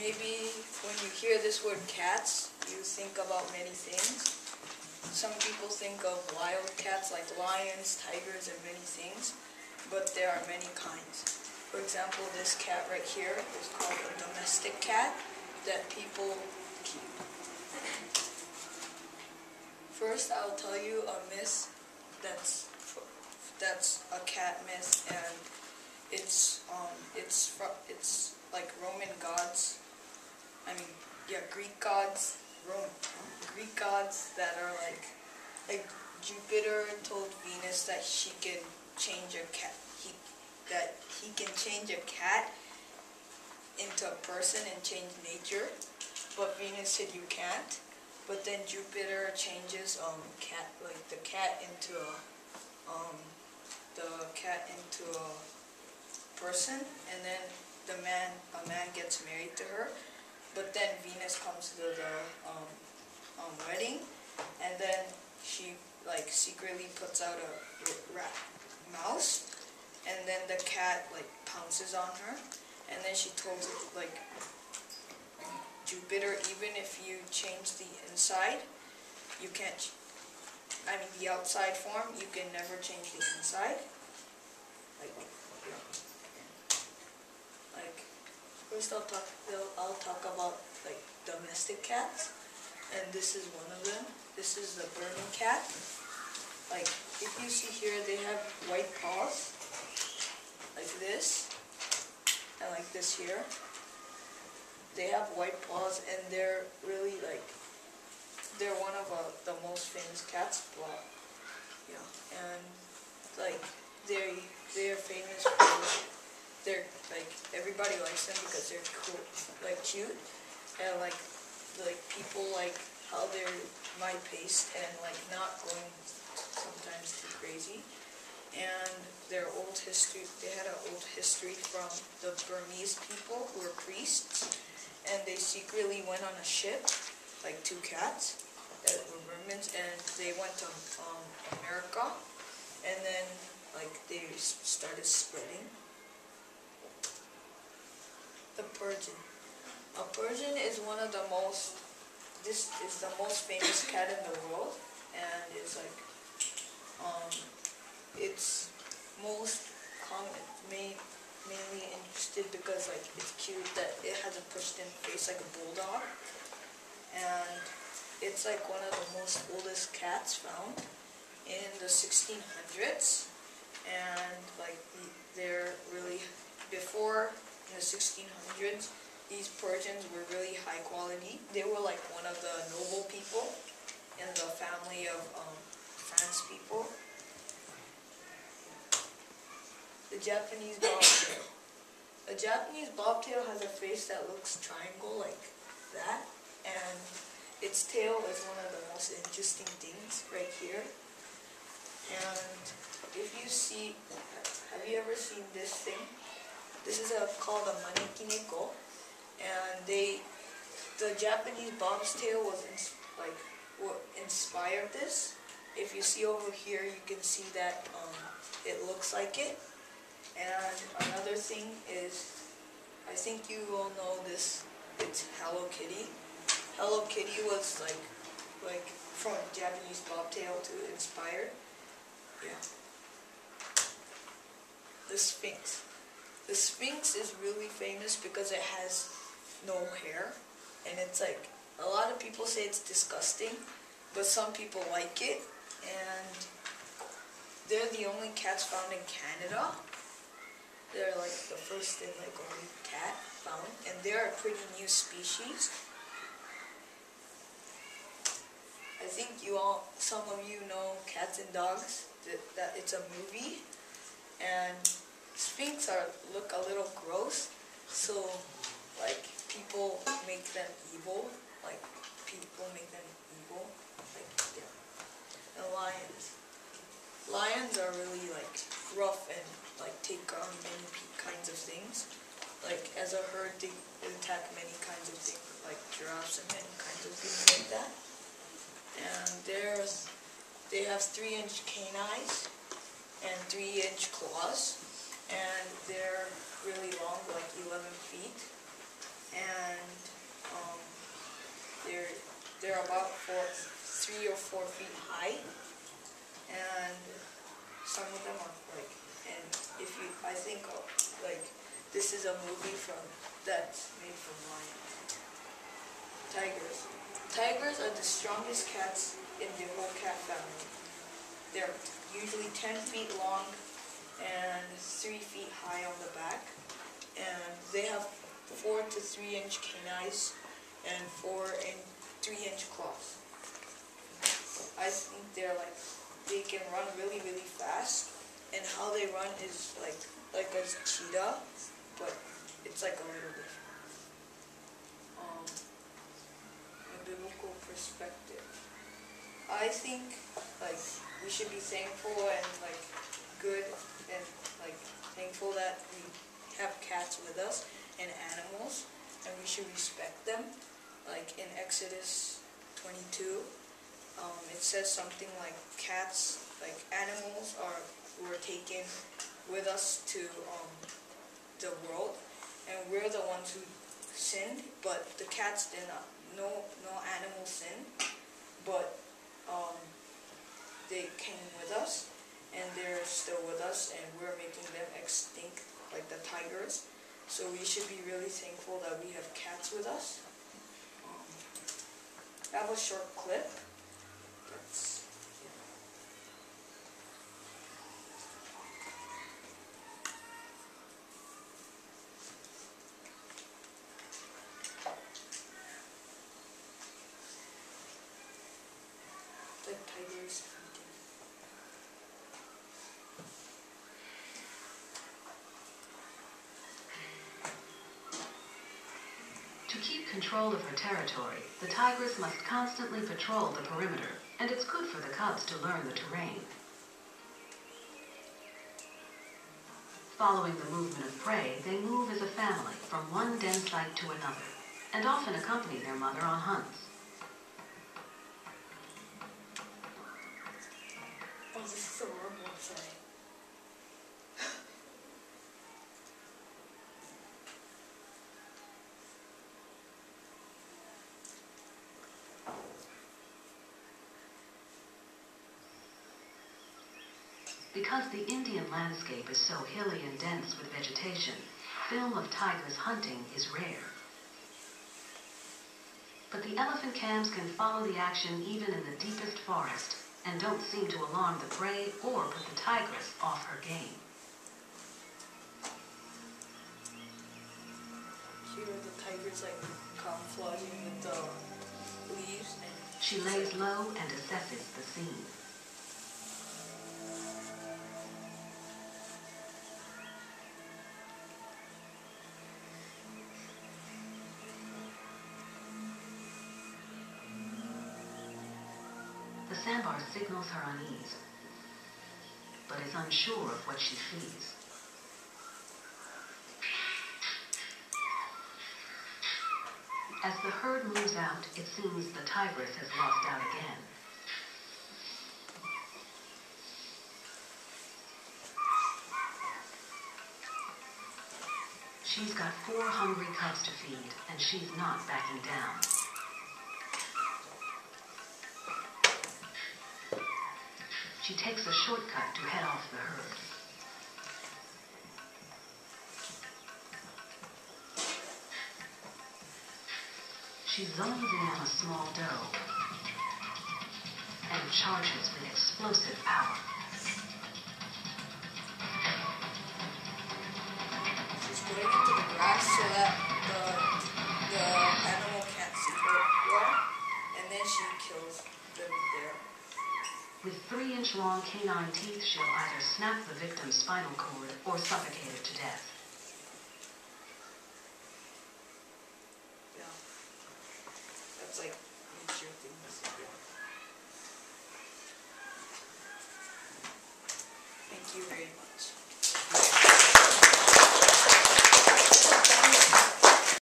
Maybe when you hear this word cats, you think about many things. Some people think of wild cats like lions, tigers, and many things, but there are many kinds. For example, this cat right here is called a domestic cat that people keep. First, I'll tell you a myth that's a cat myth, and it's like Roman gods. Greek gods. Greek gods that are like Jupiter told Venus that she can change a cat. He can change a cat into a person and change nature, but Venus said you can't. But then Jupiter changes the cat into a person, and then a man gets married to her. But then Venus comes to the wedding, and then she secretly puts out a mouse, and then the cat pounces on her, and then she told Jupiter, even if you change the inside, you can't. The outside form, you can never change the inside. First I'll talk about domestic cats, and this is one of them. This is the Burmese cat. If you see here, they have white paws, like this, and like this here. They have white paws, and they're really they're one of the most famous cats. And they're famous for everybody likes them because they're cool, cute, and people like how they're my-paced and not going sometimes too crazy. And their old history, they had an old history from the Burmese people who were priests, and they secretly went on a ship, two cats that were Burmans, and they went to America, and then they started spreading. The Persian. A Persian is this is the most famous cat in the world, and it's it's most common, mainly interested because it's cute, that it has a pushed-in face like a bulldog, and it's one of the most oldest cats found in the 1600s, and they're really before. In the 1600s, these Persians were really high quality. They were one of the noble people in the family of France people. The Japanese bobtail. A Japanese bobtail has a face that looks triangle like that, and its tail is one of the most interesting things right here. And if you see, have you ever seen this thing? This is called a maneki neko, and the Japanese bobtail was inspired this. If you see over here, you can see that it looks like it. And another thing is, I think you all know this. It's Hello Kitty. Hello Kitty was from Japanese bobtail to inspired. Yeah. The Sphinx. The Sphinx is really famous because it has no hair, and it's a lot of people say it's disgusting, but some people like it, and they're the only cats found in Canada. They're the first and only cat found, and they're a pretty new species. I think some of you know Cats and Dogs, that it's a movie, and Sphinx look a little gross, so people make them evil. And lions. Lions are really rough and take on many kinds of things. As a herd, they attack many kinds of things, like giraffes and many kinds of things like that. And they have 3-inch canines and 3-inch claws. And they're really long, 11 feet. And they're about 3 or 4 feet high, and some of them are like, and if you, I think like this is a movie that's made from lion. Tigers. Tigers are the strongest cats in the whole cat family. They're usually 10 feet long and 3 feet high on the back, and they have 4 to 3 inch canines and 4 and 3 inch claws. I think they can run really, really fast, and how they run is like a cheetah, but it's like a little different. A biblical perspective. I think like we should be thankful and like good and like thankful that we have cats with us and animals, and we should respect them. Like in Exodus 22, it says something like cats, like animals were taken with us to the world, and we're the ones who sinned, but the cats did not. No animal sinned, but they came with us, and they're still with us, and we're making them extinct, like the tigers. So we should be really thankful that we have cats with us. I have a short clip. The tigers hunting. To keep control of her territory, the tigress must constantly patrol the perimeter, and it's good for the cubs to learn the terrain. Following the movement of prey, they move as a family from one den site to another, and often accompany their mother on hunts. Oh, this is a horrible thing. Because the Indian landscape is so hilly and dense with vegetation, film of tigress hunting is rare. But the elephant cams can follow the action even in the deepest forest, and don't seem to alarm the prey or put the tigress off her game. Here are the tigers like camouflaging with the leaves, and She lays low and assesses the scene. The sandbar signals her unease, but is unsure of what she sees. As the herd moves out, it seems the tigress has lost out again. She's got 4 hungry cubs to feed, and she's not backing down. She takes a shortcut to head off the herd. She zones in on a small doe and charges with explosive power. she's putting into the grass so that the animal can't see her well, and then she kills them there. With 3-inch-long canine teeth, she'll either snap the victim's spinal cord or suffocate it to death. Yeah. That's like nature things. Yeah. Thank you very much.